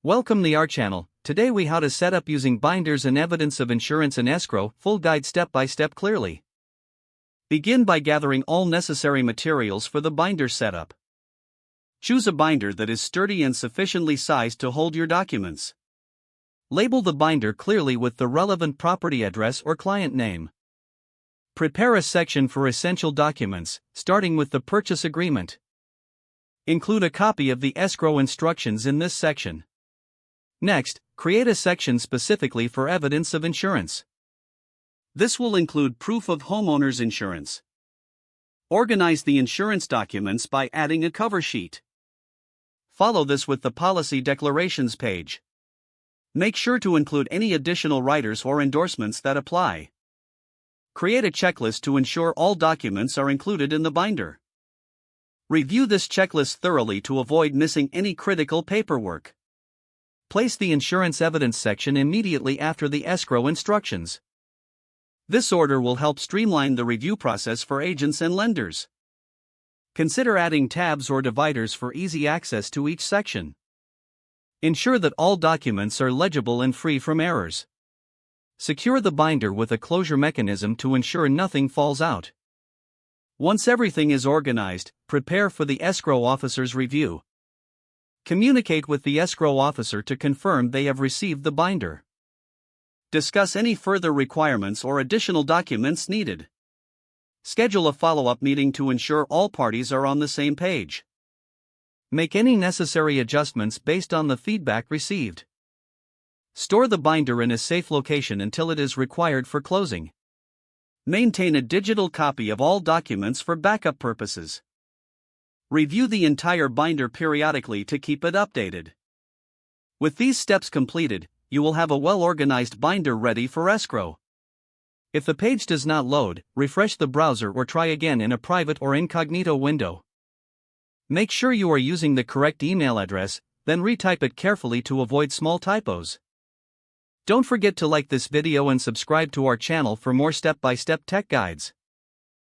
Welcome to our channel. Today we how to set up using binders and evidence of insurance and escrow, full guide step by step clearly. Begin by gathering all necessary materials for the binder setup. Choose a binder that is sturdy and sufficiently sized to hold your documents. Label the binder clearly with the relevant property address or client name. Prepare a section for essential documents, starting with the purchase agreement. Include a copy of the escrow instructions in this section. Next, create a section specifically for evidence of insurance. This will include proof of homeowner's insurance. Organize the insurance documents by adding a cover sheet. Follow this with the policy declarations page. Make sure to include any additional riders or endorsements that apply. Create a checklist to ensure all documents are included in the binder. Review this checklist thoroughly to avoid missing any critical paperwork. Place the insurance evidence section immediately after the escrow instructions. This order will help streamline the review process for agents and lenders. Consider adding tabs or dividers for easy access to each section. Ensure that all documents are legible and free from errors. Secure the binder with a closure mechanism to ensure nothing falls out. Once everything is organized, prepare for the escrow officer's review. Communicate with the escrow officer to confirm they have received the binder. Discuss any further requirements or additional documents needed. Schedule a follow-up meeting to ensure all parties are on the same page. Make any necessary adjustments based on the feedback received. Store the binder in a safe location until it is required for closing. Maintain a digital copy of all documents for backup purposes. Review the entire binder periodically to keep it updated. With these steps completed, you will have a well-organized binder ready for escrow. If the page does not load, refresh the browser or try again in a private or incognito window. Make sure you are using the correct email address, then retype it carefully to avoid small typos. Don't forget to like this video and subscribe to our channel for more step-by-step tech guides.